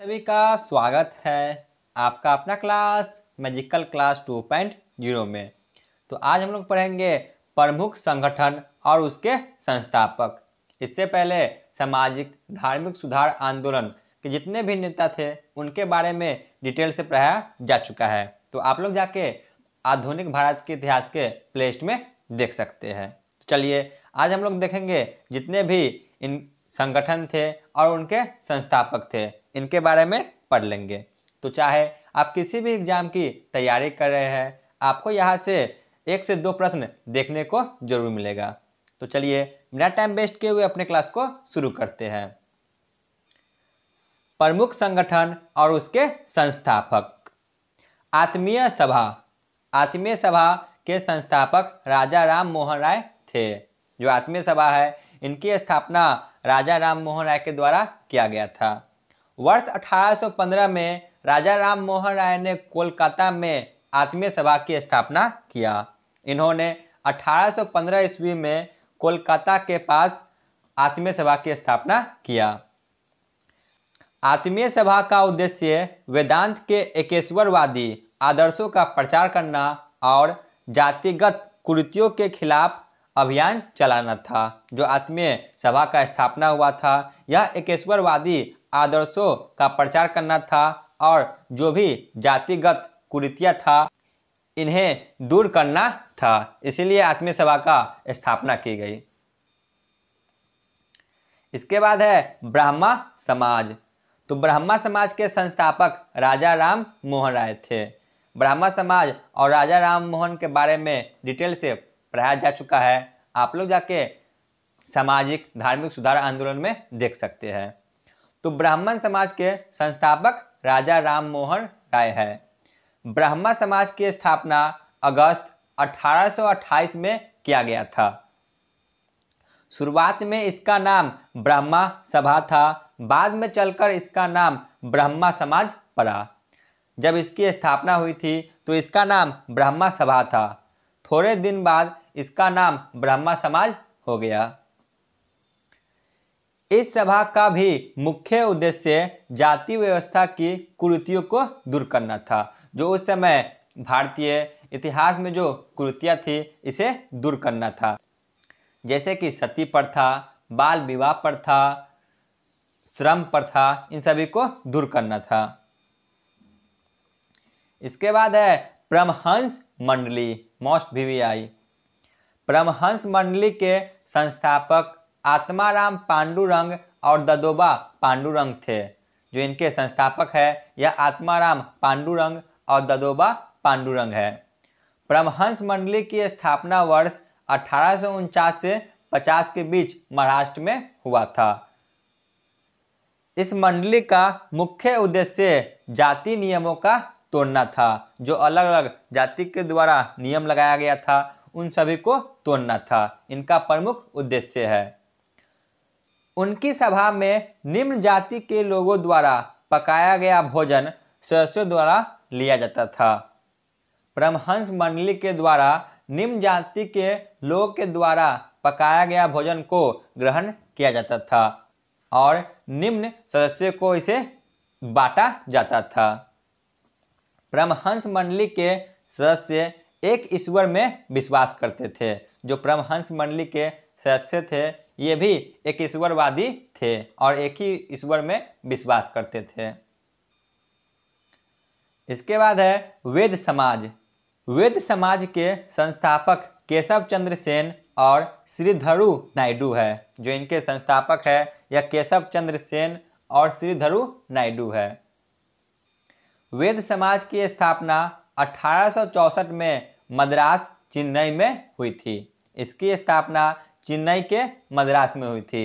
सभी का स्वागत है आपका अपना क्लास मैजिकल क्लास 2.0 में। तो आज हम लोग पढ़ेंगे प्रमुख संगठन और उसके संस्थापक। इससे पहले सामाजिक धार्मिक सुधार आंदोलन के जितने भी नेता थे उनके बारे में डिटेल से पढ़ाया जा चुका है। तो आप लोग जाके आधुनिक भारत के इतिहास के प्लेलिस्ट में देख सकते हैं। तो चलिए आज हम लोग देखेंगे जितने भी इन संगठन थे और उनके संस्थापक थे इनके बारे में पढ़ लेंगे। तो चाहे आप किसी भी एग्जाम की तैयारी कर रहे हैं आपको यहाँ से 1 से 2 प्रश्न देखने को जरूर मिलेगा। तो चलिए बिना टाइम वेस्ट किए हुए अपने क्लास को शुरू करते हैं। प्रमुख संगठन और उसके संस्थापक। आत्मीय सभा। आत्मीय सभा के संस्थापक राजा राम मोहन राय थे। जो आत्मीय सभा है इनकी स्थापना राजा राम मोहन राय के द्वारा किया गया था। वर्ष 1815 में राजा राम मोहन राय ने कोलकाता में आत्मीय सभा की स्थापना किया। इन्होंने 1815 ईस्वी में कोलकाता के पास आत्मीय सभा की स्थापना किया। आत्मीय सभा का उद्देश्य वेदांत के एकेश्वरवादी आदर्शों का प्रचार करना और जातिगत कुरीतियों के खिलाफ अभियान चलाना था। जो आत्मीय सभा का स्थापना हुआ था यह एकेश्वरवादी आदर्शों का प्रचार करना था और जो भी जातिगत कुरीतियां था इन्हें दूर करना था। इसीलिए आत्मीय सभा का स्थापना की गई। इसके बाद है ब्राह्मा समाज। तो ब्राह्मा समाज के संस्थापक राजा राम मोहन राय थे। ब्राह्मा समाज और राजा राम मोहन के बारे में डिटेल से पढ़ाया जा चुका है। आप लोग जाके सामाजिक धार्मिक सुधार आंदोलन में देख सकते हैं। तो ब्राह्मण समाज के संस्थापक राजा राम मोहन राय है। ब्राह्मा समाज की स्थापना अगस्त 1828 में किया गया था। शुरुआत में इसका नाम ब्राह्मा सभा था, बाद में चलकर इसका नाम ब्राह्मा समाज पड़ा। जब इसकी स्थापना हुई थी तो इसका नाम ब्राह्मा सभा था। थोड़े दिन बाद इसका नाम ब्राह्मा समाज हो गया। इस सभा का भी मुख्य उद्देश्य जाति व्यवस्था की कुरीतियों को दूर करना था। जो उस समय भारतीय इतिहास में जो कुरीतियां थी इसे दूर करना था, जैसे कि सती प्रथा, बाल विवाह प्रथा, श्रम प्रथा, इन सभी को दूर करना था। इसके बाद है परमहंस मंडली, मोस्ट वीवीआई। परमहंस मंडली के संस्थापक आत्माराम पांडुरंग और ददोबा पांडुरंग थे। जो इनके संस्थापक है यह आत्माराम पांडुरंग और ददोबा पांडुरंग है। परमहंस मंडली की स्थापना वर्ष 1849 से 50 के बीच महाराष्ट्र में हुआ था। इस मंडली का मुख्य उद्देश्य जाति नियमों का तोड़ना था। जो अलग अलग जाति के द्वारा नियम लगाया गया था उन सभी को तोड़ना था, इनका प्रमुख उद्देश्य है। उनकी सभा में निम्न जाति के लोगों द्वारा पकाया गया भोजन सदस्यों द्वारा लिया जाता था। परमहंस मंडली के द्वारा निम्न जाति के लोगों के द्वारा पकाया गया भोजन को ग्रहण किया जाता था और निम्न सदस्यों को इसे बांटा जाता था। परमहंस मंडली के सदस्य एक ईश्वर में विश्वास करते थे। जो परमहंस मंडली के सदस्य थे ये भी एक ईश्वरवादी थे और एक ही ईश्वर में विश्वास करते थे। इसके बाद है वेद समाज। वेद समाज के संस्थापक केशव चंद्र सेन और श्रीधरु नायडू है। जो इनके संस्थापक है यह केशव चंद्र सेन और श्रीधरु नायडू है। वेद समाज की स्थापना 1864 में मद्रास चेन्नई में हुई थी। इसकी स्थापना चेन्नई के मद्रास में हुई थी।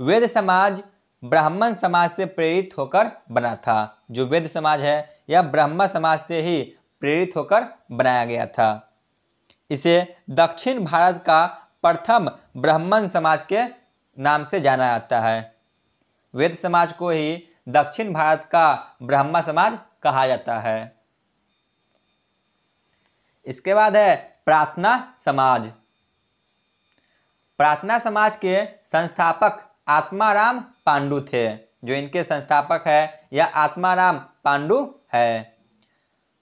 वेद समाज ब्राह्मण समाज से प्रेरित होकर बना था। जो वेद समाज है यह ब्राह्मण समाज से ही प्रेरित होकर बनाया गया था। इसे दक्षिण भारत का प्रथम ब्राह्मण समाज के नाम से जाना जाता है। वेद समाज को ही दक्षिण भारत का ब्राह्मण समाज कहा जाता है। इसके बाद है प्रार्थना समाज। प्रार्थना समाज के संस्थापक आत्माराम पांडु थे। जो इनके संस्थापक है यह आत्माराम पांडु है।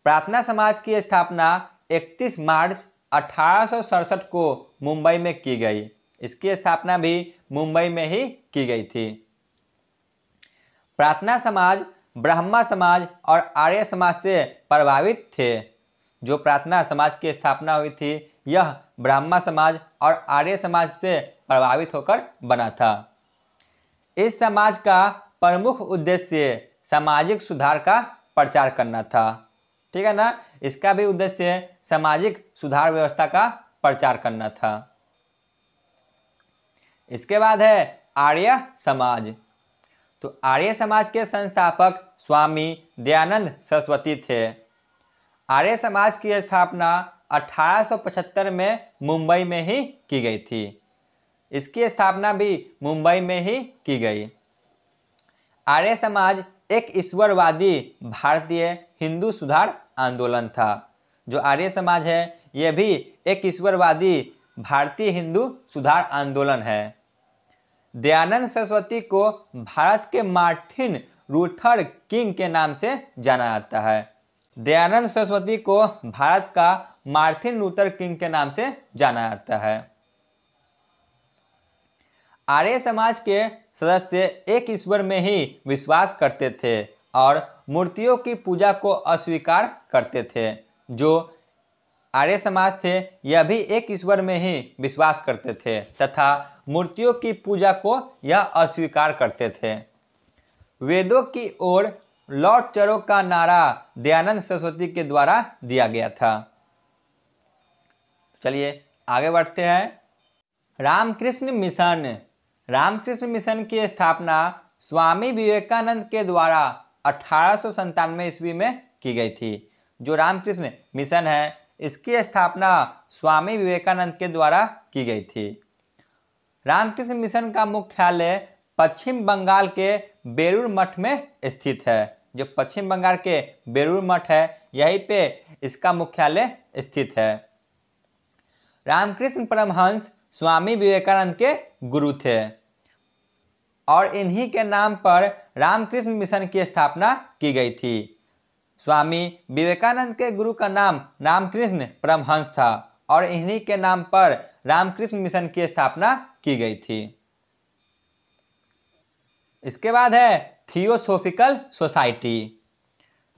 प्रार्थना समाज की स्थापना 31 मार्च 1867 को मुंबई में की गई। इसकी स्थापना भी मुंबई में ही की गई थी। प्रार्थना समाज ब्रह्मा समाज और आर्य समाज से प्रभावित थे। जो प्रार्थना समाज की स्थापना हुई थी यह ब्रह्मा समाज और आर्य समाज से प्रभावित होकर बना था। इस समाज का प्रमुख उद्देश्य सामाजिक सुधार का प्रचार करना था। ठीक है ना, इसका भी उद्देश्य सामाजिक सुधार व्यवस्था का प्रचार करना था। इसके बाद है आर्य समाज। तो आर्य समाज के संस्थापक स्वामी दयानंद सरस्वती थे। आर्य समाज की स्थापना 1875 में मुंबई में ही की गई थी। इसकी स्थापना भी मुंबई में ही की गई। आर्य समाज एक ईश्वरवादी भारतीय हिंदू सुधार आंदोलन था। जो आर्य समाज है यह भी एक ईश्वरवादी भारतीय हिंदू सुधार आंदोलन है। दयानंद सरस्वती को भारत के मार्टिन लूथर किंग के नाम से जाना जाता है। दयानंद सरस्वती को भारत का मार्टिन लूथर किंग के नाम से जाना जाता है। आर्य समाज के सदस्य एक ईश्वर में ही विश्वास करते थे और मूर्तियों की पूजा को अस्वीकार करते थे। जो आर्य समाज थे यह भी एक ईश्वर में ही विश्वास करते थे तथा मूर्तियों की पूजा को यह अस्वीकार करते थे। वेदों की ओर लौट चलो का नारा दयानंद सरस्वती के द्वारा दिया गया था। चलिए आगे बढ़ते हैं। रामकृष्ण मिशन। रामकृष्ण मिशन की स्थापना स्वामी विवेकानंद के द्वारा 1897 ईस्वी में की गई थी। जो रामकृष्ण मिशन है इसकी स्थापना स्वामी विवेकानंद के द्वारा की गई थी। रामकृष्ण मिशन का मुख्यालय पश्चिम बंगाल के बेलूर मठ में स्थित है। जो पश्चिम बंगाल के बेलूर मठ है यहीं पे इसका मुख्यालय स्थित है। रामकृष्ण परमहंस स्वामी विवेकानंद के गुरु थे और इन्हीं के नाम पर रामकृष्ण मिशन की स्थापना की गई थी। स्वामी विवेकानंद के गुरु का नाम रामकृष्ण परमहंस था और इन्हीं के नाम पर रामकृष्ण मिशन की स्थापना की गई थी। इसके बाद है थियोसोफिकल सोसाइटी।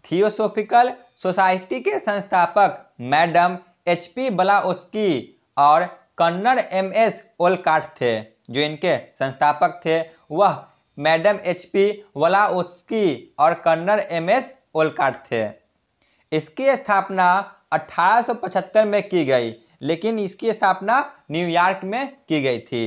थियोसोफिकल सोसाइटी के संस्थापक मैडम HP ब्लाउस्की और कर्नल MS ओलकॉट थे। जो इनके संस्थापक थे वह मैडम HP ब्लाउस्की और कर्नल MS ओलकॉट थे। इसकी स्थापना 1875 में की गई, लेकिन इसकी स्थापना न्यूयॉर्क में की गई थी।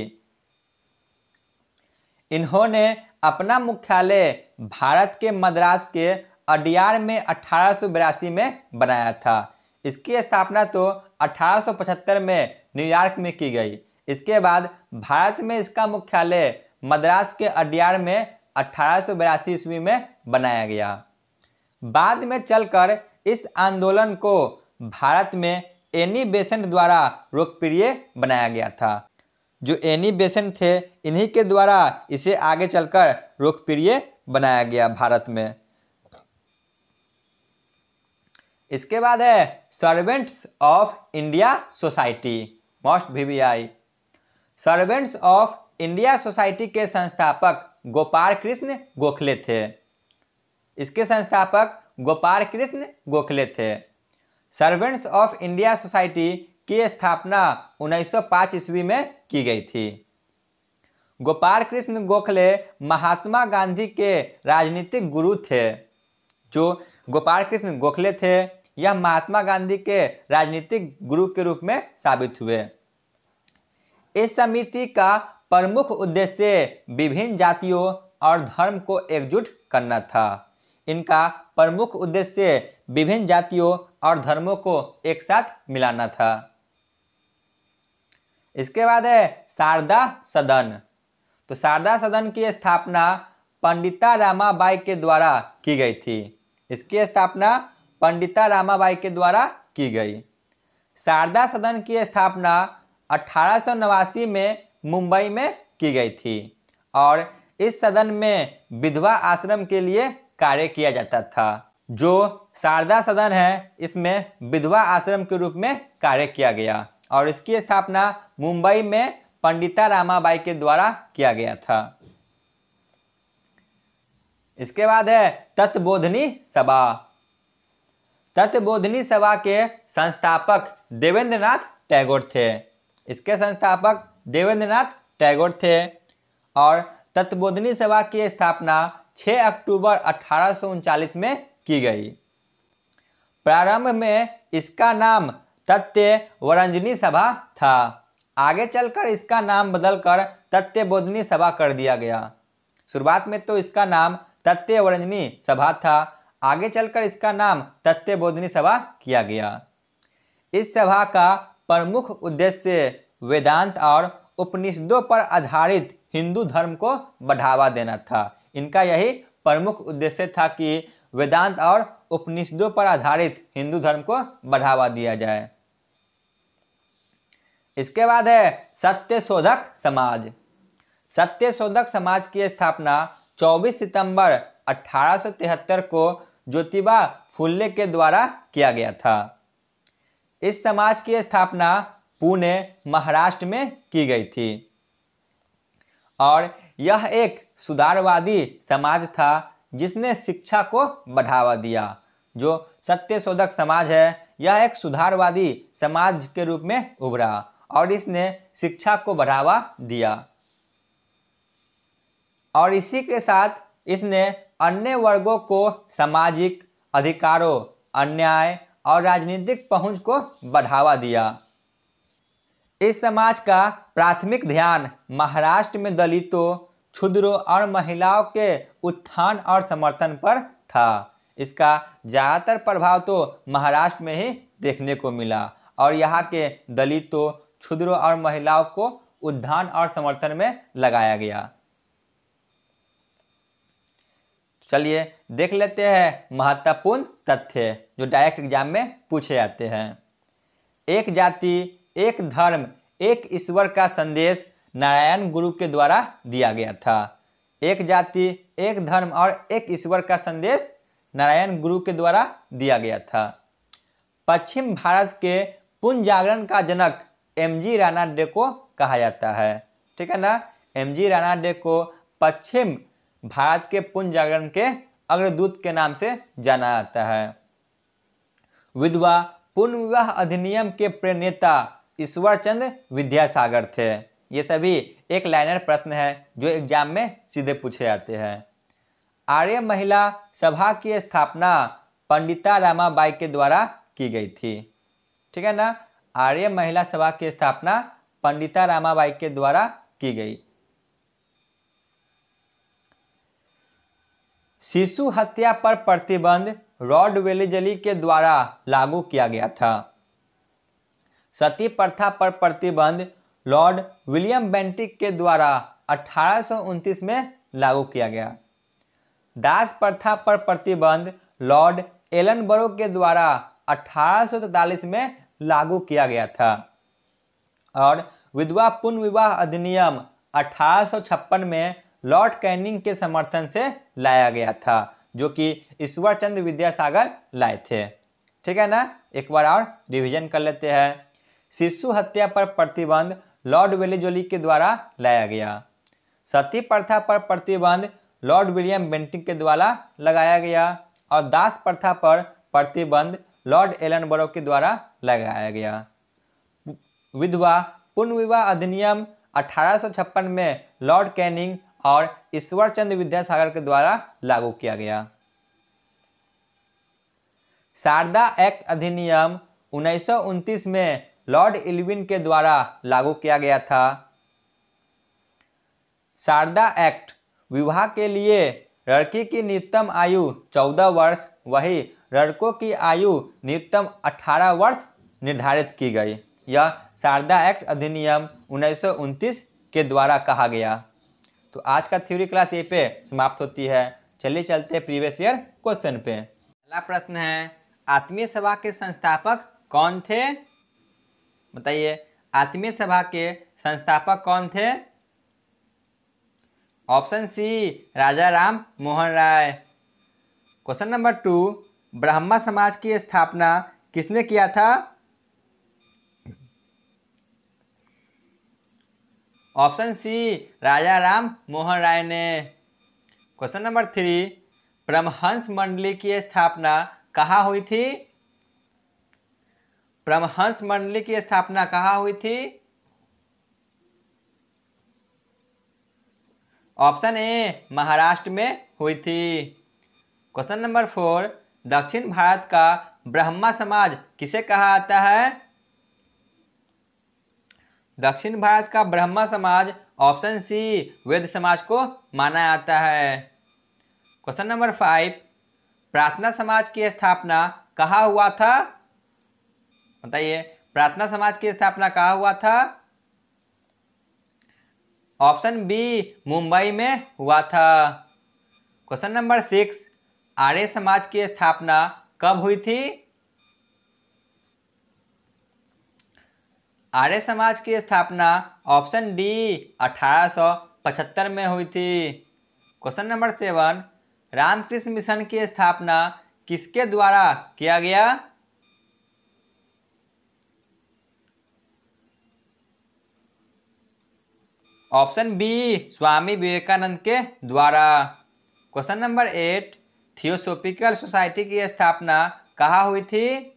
इन्होंने अपना मुख्यालय भारत के मद्रास के अडियार में 1882 में बनाया था। इसकी स्थापना तो 1875 में न्यूयॉर्क में की गई। इसके बाद भारत में इसका मुख्यालय मद्रास के अडियार में 1882 ईस्वी में बनाया गया। बाद में चलकर इस आंदोलन को भारत में एनी बेसेंट द्वारा लोकप्रिय बनाया गया था। जो एनी बेसेंट थे इन्हीं के द्वारा इसे आगे चलकर लोकप्रिय बनाया गया भारत में। इसके बाद है servants of India society, most VVI। Servants of India society के संस्थापक गोपाल कृष्ण गोखले थे। इसके संस्थापक गोपाल कृष्ण गोखले थे। सर्वेंट्स ऑफ इंडिया सोसाइटी की स्थापना 1905 ईस्वी में की गई थी। गोपाल कृष्ण गोखले महात्मा गांधी के राजनीतिक गुरु थे। जो गोपाल कृष्ण गोखले थे यह महात्मा गांधी के राजनीतिक गुरु के रूप में साबित हुए। इस समिति का प्रमुख उद्देश्य विभिन्न जातियों और धर्म को एकजुट करना था। इनका प्रमुख उद्देश्य विभिन्न जातियों और धर्मों को एक साथ मिलाना था। इसके बाद है शारदा सदन। तो शारदा सदन की स्थापना पंडिता रामाबाई के द्वारा की गई थी। इसकी स्थापना पंडिता रामाबाई के द्वारा की गई। शारदा सदन की स्थापना 1889 में मुंबई में की गई थी और इस सदन में विधवा आश्रम के लिए कार्य किया जाता था। जो शारदा सदन है इसमें विधवा आश्रम के रूप में कार्य किया गया और इसकी स्थापना मुंबई में पंडिता रामाबाई के द्वारा किया गया था। इसके बाद है तत्वबोधिनी सभा। तत्वबोधिनी सभा के संस्थापक देवेंद्रनाथ टैगोर थे। इसके संस्थापक देवेंद्रनाथ टैगोर थे और तत्वबोधिनी सभा की स्थापना 6 अक्टूबर 1839 में की गई। प्रारंभ में इसका नाम तत्वरंजनी सभा था। आगे चलकर इसका नाम बदलकर तत्वबोधिनी सभा कर दिया गया। शुरुआत में तो इसका नाम तत्वरंजनी सभा था, आगे चलकर इसका नाम तत्वबोधिनी सभा किया गया। इस सभा का प्रमुख उद्देश्य वेदांत और उपनिषदों पर आधारित हिंदू धर्म को बढ़ावा देना था। इनका यही प्रमुख उद्देश्य था कि वेदांत और उपनिषदों पर आधारित हिंदू धर्म को बढ़ावा दिया जाए। इसके बाद है सत्यशोधक समाज। सत्यशोधक समाज की स्थापना 24 सितंबर 1873 को ज्योतिबा फुले के द्वारा किया गया था। इस समाज की स्थापना पुणे महाराष्ट्र में की गई थी और यह एक सुधारवादी समाज था जिसने शिक्षा को बढ़ावा दिया। जो सत्यशोधक समाज है यह एक सुधारवादी समाज के रूप में उभरा और इसने शिक्षा को बढ़ावा दिया और इसी के साथ इसने अन्य वर्गों को सामाजिक अधिकारों, अन्याय और राजनीतिक पहुंच को बढ़ावा दिया। इस समाज का प्राथमिक ध्यान महाराष्ट्र में दलितों, क्षुद्रों और महिलाओं के उत्थान और समर्थन पर था। इसका ज़्यादातर प्रभाव तो महाराष्ट्र में ही देखने को मिला और यहाँ के दलितों, क्षुद्रों और महिलाओं को उत्थान और समर्थन में लगाया गया। चलिए देख लेते हैं महत्वपूर्ण तथ्य जो डायरेक्ट एग्जाम में पूछे जाते हैं। एक जाति, एक धर्म, एक ईश्वर का संदेश नारायण गुरु के द्वारा दिया गया था। एक जाति, एक धर्म और एक ईश्वर का संदेश नारायण गुरु के द्वारा दिया गया था। पश्चिम भारत के पुनः जागरण का जनक एमजी राणा डे को कहा जाता है। ठीक है ना, एमजी राणा डे को पश्चिम भारत के पुनः जागरण के अग्रदूत के नाम से जाना जाता है। विधवा पुनर्विवाह अधिनियम के प्रणेता ईश्वरचंद्र विद्यासागर थे। ये सभी एक लाइनर प्रश्न है जो एग्जाम में सीधे पूछे जाते हैं। आर्य महिला सभा की स्थापना पंडिता रामाबाई के द्वारा की गई थी। ठीक है ना, आर्य महिला सभा की स्थापना पंडिता रामाबाई के द्वारा की गई। शिशु हत्या पर प्रतिबंध लॉर्ड वेलेजली के द्वारा लागू किया गया था। सती प्रथा पर प्रतिबंध लॉर्ड विलियम बेंटिक के द्वारा 1829 में लागू किया गया। दास प्रथा पर प्रतिबंध लॉर्ड एलनबरो के द्वारा 1843 में लागू किया गया था और विधवा पुनर्विवाह अधिनियम 1856 में लॉर्ड कैनिंग के समर्थन से लाया गया था जो कि ईश्वरचंद्र विद्यासागर लाए थे। ठीक है ना, एक बार और रिवीजन कर लेते हैं। शिशु हत्या पर प्रतिबंध लॉर्ड वेलेजली के द्वारा लाया गया। सती प्रथा पर प्रतिबंध लॉर्ड विलियम बेंटिक के द्वारा लगाया गया और दास प्रथा पर प्रतिबंध लॉर्ड एलनबरो के द्वारा लगाया गया। विधवा पुनर्विवाह अधिनियम 1856 में लॉर्ड कैनिंग और ईश्वरचंद्र विद्यासागर के द्वारा लागू किया गया। शारदा एक्ट अधिनियम 1929 में लॉर्ड इरविन के द्वारा लागू किया गया था। शारदा एक्ट विवाह के लिए लड़की की न्यूनतम आयु 14 वर्ष, वही लड़कों की आयु न्यूनतम 18 वर्ष निर्धारित की गई। यह शारदा एक्ट अधिनियम 1929 के द्वारा कहा गया। तो आज का थ्योरी क्लास यहीं पे समाप्त होती है। चलिए चलते हैं प्रीवियस ईयर क्वेश्चन पे। पहला प्रश्न है, आत्मीय सभा के संस्थापक कौन थे? बताइए, आत्मीय सभा के संस्थापक कौन थे? ऑप्शन सी राजा राम मोहन राय। क्वेश्चन नंबर 2, ब्राह्मण समाज की स्थापना किसने किया था? ऑप्शन सी राजा राम मोहन राय ने। क्वेश्चन नंबर 3, परमहंस मंडली की स्थापना कहाँ हुई थी? परमहंस मंडली की स्थापना कहाँ हुई थी? ऑप्शन ए महाराष्ट्र में हुई थी। क्वेश्चन नंबर 4, दक्षिण भारत का ब्रह्मा समाज किसे कहा जाता है? दक्षिण भारत का ब्रह्मा समाज ऑप्शन सी वेद समाज को माना जाता है। क्वेश्चन नंबर 5, प्रार्थना समाज की स्थापना कहाँ हुआ था? बताइए, प्रार्थना समाज की स्थापना कहाँ हुआ था? ऑप्शन बी मुंबई में हुआ था। क्वेश्चन नंबर 6, आर्य समाज की स्थापना कब हुई थी? आर्य समाज की स्थापना ऑप्शन डी 1875 में हुई थी। क्वेश्चन नंबर 7, रामकृष्ण मिशन की स्थापना किसके द्वारा किया गया? ऑप्शन बी स्वामी विवेकानंद के द्वारा। क्वेश्चन नंबर 8, थियोसॉफिकल सोसाइटी की स्थापना कहाँ हुई थी?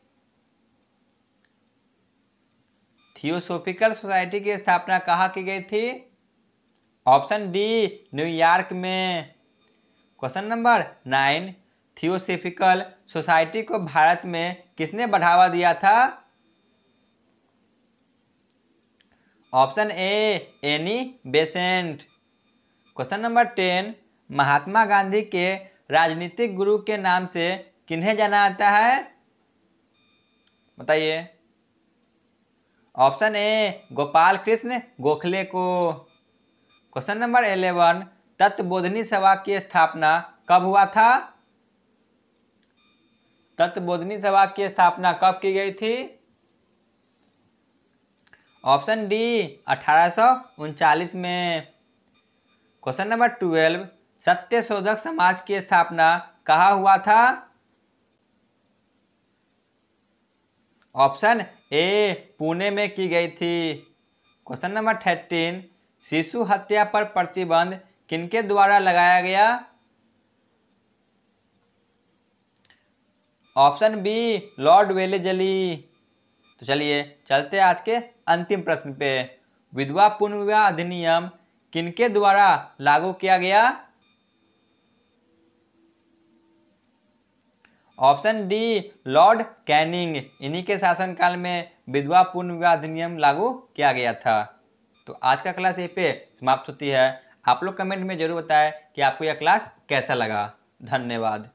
थियोसॉफिकल सोसाइटी की स्थापना कहाँ की गई थी? ऑप्शन डी न्यूयॉर्क में। क्वेश्चन नंबर 9, थियोसॉफिकल सोसाइटी को भारत में किसने बढ़ावा दिया था? Option A Annie Besant. Question number 10, Mahatma Gandhi के राजनीतिक गुरु के नाम से किन्हें जाना जाता है? बताइए। ऑप्शन ए गोपाल कृष्ण गोखले को। क्वेश्चन नंबर 11, तत्वबोधिनी सभा की स्थापना कब हुआ था? तत्वबोधिनी सभा की स्थापना कब की गई थी? ऑप्शन डी 1839 में। क्वेश्चन नंबर 12, सत्यशोधक समाज की स्थापना कहाँ हुआ था? ऑप्शन ए पुणे में की गई थी। क्वेश्चन नंबर 13, शिशु हत्या पर प्रतिबंध किनके द्वारा लगाया गया? Option B lord Wellesley. तो चलिए चलते आज के अंतिम प्रश्न पे। विधवा पुनर्विवाह अधिनियम किनके द्वारा लागू किया गया? Option D Lord Canning. इन्हीं के शासनकाल में विधवा पुनर्विवाह अधिनियम लागू किया गया था। तो आज का क्लास यहीं पे समाप्त होती है। आप लोग कमेंट में जरूर बताएं कि आपको यह क्लास कैसा लगा। धन्यवाद।